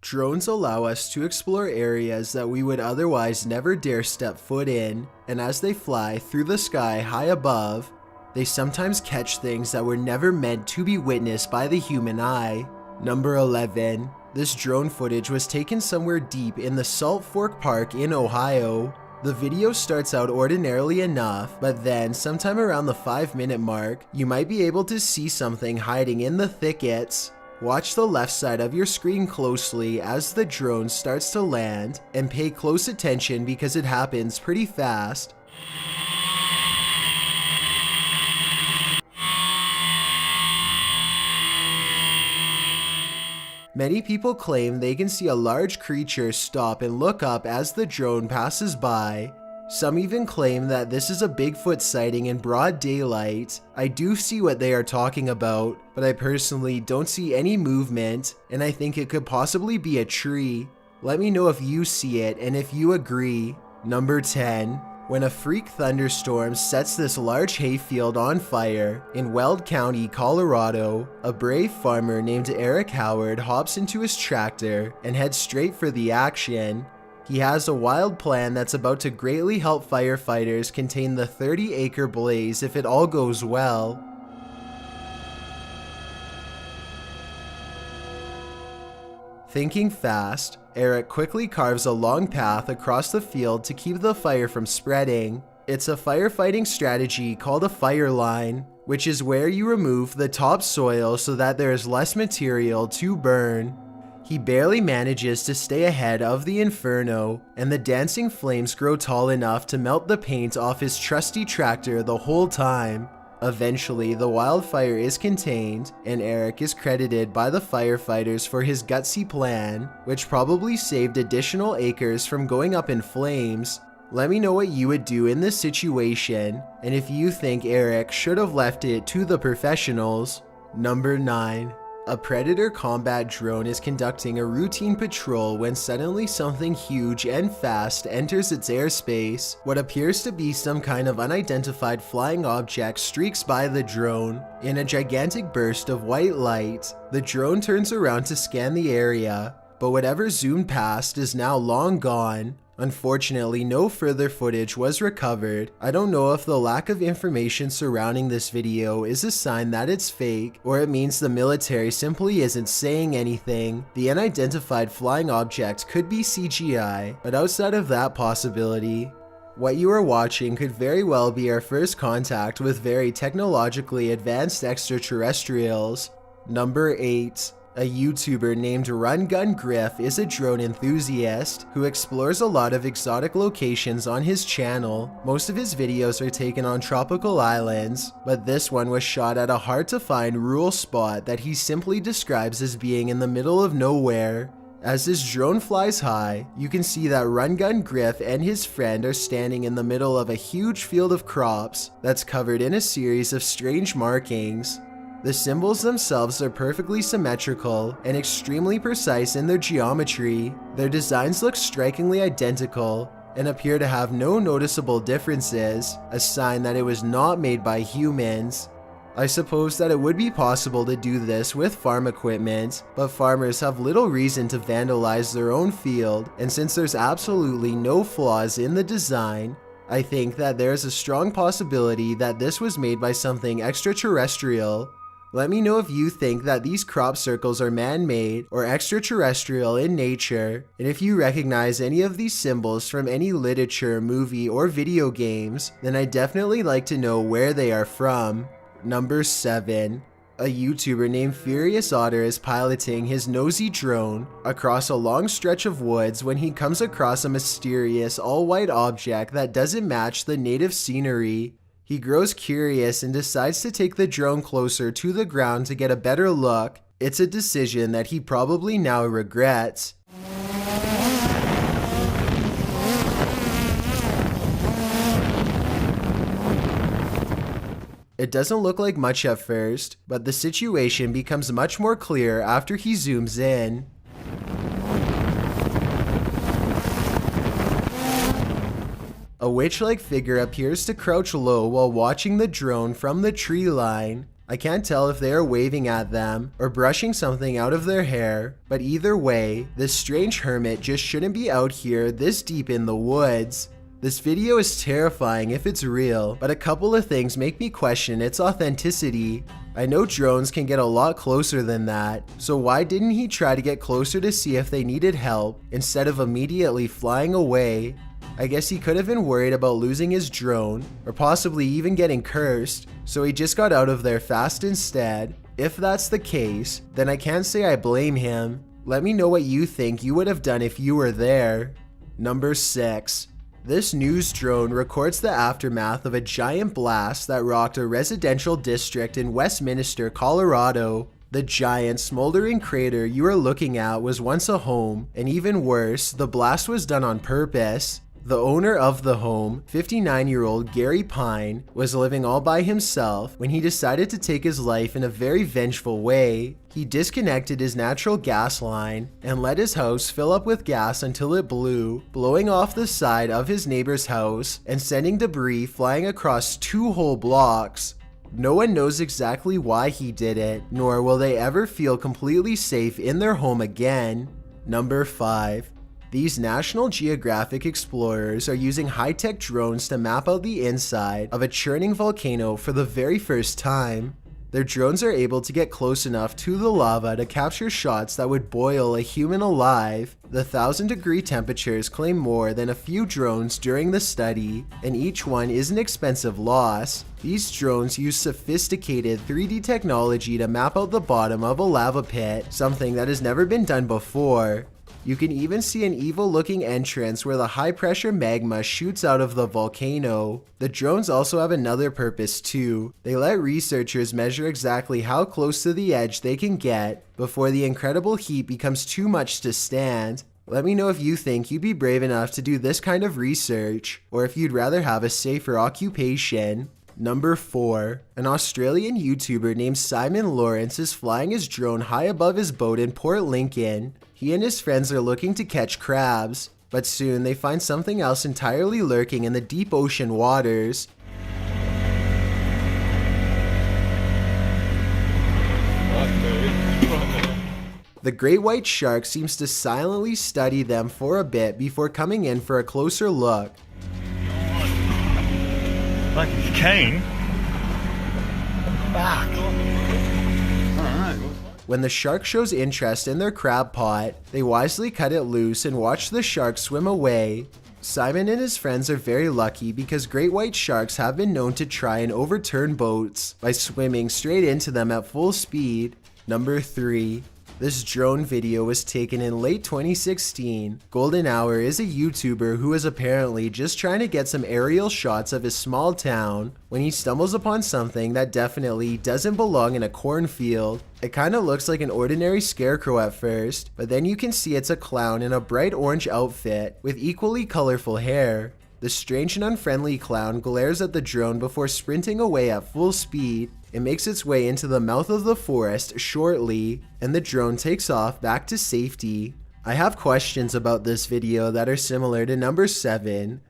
Drones allow us to explore areas that we would otherwise never dare step foot in, and as they fly through the sky high above, they sometimes catch things that were never meant to be witnessed by the human eye. Number 11. This drone footage was taken somewhere deep in the Salt Fork Park in Ohio. The video starts out ordinarily enough, but then sometime around the 5-minute mark, you might be able to see something hiding in the thickets. Watch the left side of your screen closely as the drone starts to land, and pay close attention because it happens pretty fast. Many people claim they can see a large creature stop and look up as the drone passes by. Some even claim that this is a Bigfoot sighting in broad daylight. I do see what they are talking about, but I personally don't see any movement, and I think it could possibly be a tree. Let me know if you see it and if you agree. Number 10. When a freak thunderstorm sets this large hayfield on fire in Weld County, Colorado, a brave farmer named Eric Howard hops into his tractor and heads straight for the action. He has a wild plan that's about to greatly help firefighters contain the 30-acre blaze if it all goes well. Thinking fast, Eric quickly carves a long path across the field to keep the fire from spreading. It's a firefighting strategy called a fire line, which is where you remove the topsoil so that there is less material to burn. He barely manages to stay ahead of the inferno, and the dancing flames grow tall enough to melt the paint off his trusty tractor the whole time. Eventually, the wildfire is contained, and Eric is credited by the firefighters for his gutsy plan, which probably saved additional acres from going up in flames. Let me know what you would do in this situation, and if you think Eric should have left it to the professionals. Number 9. A Predator combat drone is conducting a routine patrol when suddenly something huge and fast enters its airspace. What appears to be some kind of unidentified flying object streaks by the drone. In a gigantic burst of white light, the drone turns around to scan the area, but whatever zoomed past is now long gone. Unfortunately, no further footage was recovered. I don't know if the lack of information surrounding this video is a sign that it's fake, or it means the military simply isn't saying anything. The unidentified flying object could be CGI, but outside of that possibility, what you are watching could very well be our first contact with very technologically advanced extraterrestrials. Number 8. A YouTuber named Run Gun Griff is a drone enthusiast who explores a lot of exotic locations on his channel. Most of his videos are taken on tropical islands, but this one was shot at a hard-to-find rural spot that he simply describes as being in the middle of nowhere. As his drone flies high, you can see that Run Gun Griff and his friend are standing in the middle of a huge field of crops that's covered in a series of strange markings. The symbols themselves are perfectly symmetrical and extremely precise in their geometry. Their designs look strikingly identical and appear to have no noticeable differences, a sign that it was not made by humans. I suppose that it would be possible to do this with farm equipment, but farmers have little reason to vandalize their own field, and since there's absolutely no flaws in the design, I think that there is a strong possibility that this was made by something extraterrestrial. Let me know if you think that these crop circles are man-made or extraterrestrial in nature, and if you recognize any of these symbols from any literature, movie, or video games, then I'd definitely like to know where they are from. Number 7. A YouTuber named Furious Otter is piloting his nosy drone across a long stretch of woods when he comes across a mysterious all-white object that doesn't match the native scenery. He grows curious and decides to take the drone closer to the ground to get a better look. It's a decision that he probably now regrets. It doesn't look like much at first, but the situation becomes much more clear after he zooms in. A witch-like figure appears to crouch low while watching the drone from the tree line. I can't tell if they are waving at them or brushing something out of their hair, but either way, this strange hermit just shouldn't be out here this deep in the woods. This video is terrifying if it's real, but a couple of things make me question its authenticity. I know drones can get a lot closer than that, so why didn't he try to get closer to see if they needed help instead of immediately flying away? I guess he could have been worried about losing his drone, or possibly even getting cursed, so he just got out of there fast instead. If that's the case, then I can't say I blame him. Let me know what you think you would have done if you were there. Number 6. This news drone records the aftermath of a giant blast that rocked a residential district in Westminster, Colorado. The giant smoldering crater you are looking at was once a home, and even worse, the blast was done on purpose. The owner of the home, 59-year-old Gary Pine, was living all by himself when he decided to take his life in a very vengeful way. He disconnected his natural gas line and let his house fill up with gas until it blew, blowing off the side of his neighbor's house and sending debris flying across 2 whole blocks. No one knows exactly why he did it, nor will they ever feel completely safe in their home again. Number 5. These National Geographic explorers are using high-tech drones to map out the inside of a churning volcano for the very first time. Their drones are able to get close enough to the lava to capture shots that would boil a human alive. The 1,000-degree temperatures claim more than a few drones during the study, and each one is an expensive loss. These drones use sophisticated 3D technology to map out the bottom of a lava pit, something that has never been done before. You can even see an evil-looking entrance where the high-pressure magma shoots out of the volcano. The drones also have another purpose too. They let researchers measure exactly how close to the edge they can get before the incredible heat becomes too much to stand. Let me know if you think you'd be brave enough to do this kind of research, or if you'd rather have a safer occupation. Number 4. An Australian YouTuber named Simon Lawrence is flying his drone high above his boat in Port Lincoln. He and his friends are looking to catch crabs, but soon they find something else entirely lurking in the deep ocean waters. The great white shark seems to silently study them for a bit before coming in for a closer look. Like he's keen. Fuck. Alright. When the shark shows interest in their crab pot, they wisely cut it loose and watch the shark swim away. Simon and his friends are very lucky because great white sharks have been known to try and overturn boats by swimming straight into them at full speed. Number 3. This drone video was taken in late 2016. Golden Hour is a YouTuber who is apparently just trying to get some aerial shots of his small town when he stumbles upon something that definitely doesn't belong in a cornfield. It kinda looks like an ordinary scarecrow at first, but then you can see it's a clown in a bright orange outfit with equally colorful hair. The strange and unfriendly clown glares at the drone before sprinting away at full speed. It makes its way into the mouth of the forest shortly, and the drone takes off back to safety. I have questions about this video that are similar to number 7.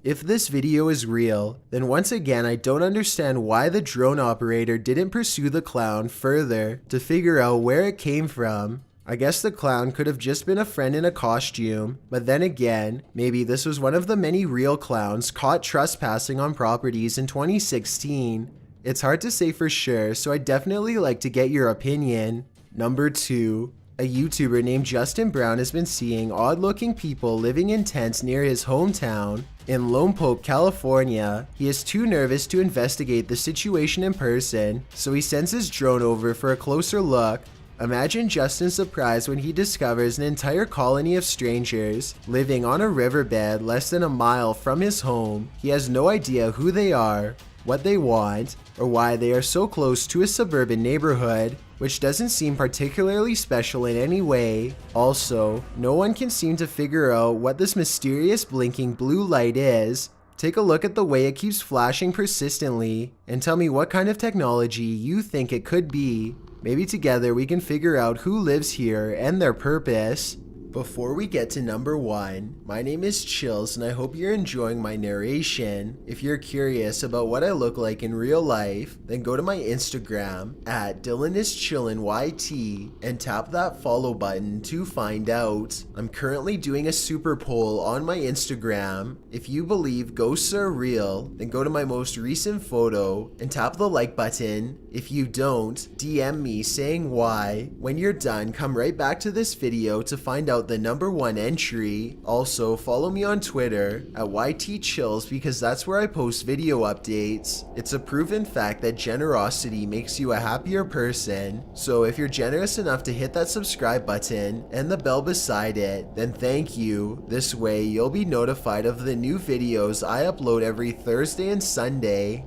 If this video is real, then once again I don't understand why the drone operator didn't pursue the clown further to figure out where it came from. I guess the clown could have just been a friend in a costume, but then again, maybe this was one of the many real clowns caught trespassing on properties in 2016. It's hard to say for sure, so I'd definitely like to get your opinion. Number 2. A YouTuber named Justin Brown has been seeing odd-looking people living in tents near his hometown. In Lompoc, California, he is too nervous to investigate the situation in person, so he sends his drone over for a closer look. Imagine Justin's surprise when he discovers an entire colony of strangers living on a riverbed less than a mile from his home. He has no idea who they are, what they want, or why they are so close to a suburban neighborhood, which doesn't seem particularly special in any way. Also, no one can seem to figure out what this mysterious blinking blue light is. Take a look at the way it keeps flashing persistently, and tell me what kind of technology you think it could be. Maybe together we can figure out who lives here and their purpose. Before we get to number 1, my name is Chills and I hope you're enjoying my narration. If you're curious about what I look like in real life, then go to my Instagram at DylanIsChillinYT and tap that follow button to find out. I'm currently doing a super poll on my Instagram. If you believe ghosts are real, then go to my most recent photo and tap the like button. If you don't, DM me saying why. When you're done, come right back to this video to find out the number 1 entry. Also, follow me on Twitter at YTChills because that's where I post video updates. It's a proven fact that generosity makes you a happier person. So if you're generous enough to hit that subscribe button and the bell beside it, then thank you. This way you'll be notified of the new videos I upload every Thursday and Sunday.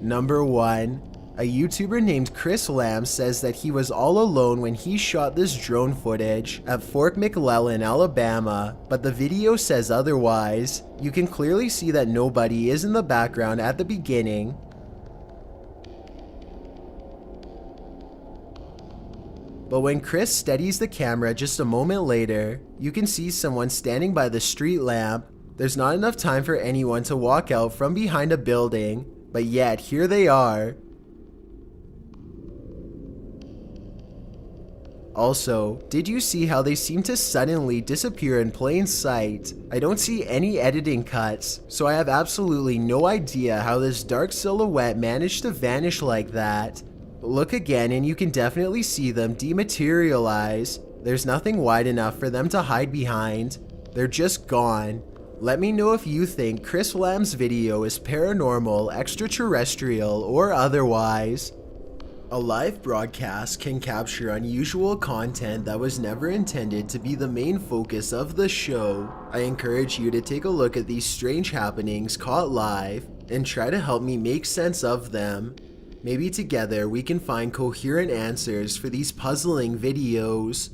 Number 1. A YouTuber named Chris Lamb says that he was all alone when he shot this drone footage at Fort McClellan, Alabama, but the video says otherwise. You can clearly see that nobody is in the background at the beginning. But when Chris steadies the camera just a moment later, you can see someone standing by the street lamp. There's not enough time for anyone to walk out from behind a building, but yet here they are. Also, did you see how they seem to suddenly disappear in plain sight? I don't see any editing cuts, so I have absolutely no idea how this dark silhouette managed to vanish like that. Look again and you can definitely see them dematerialize. There's nothing wide enough for them to hide behind. They're just gone. Let me know if you think Chris Lamb's video is paranormal, extraterrestrial, or otherwise. A live broadcast can capture unusual content that was never intended to be the main focus of the show. I encourage you to take a look at these strange happenings caught live and try to help me make sense of them. Maybe together we can find coherent answers for these puzzling videos.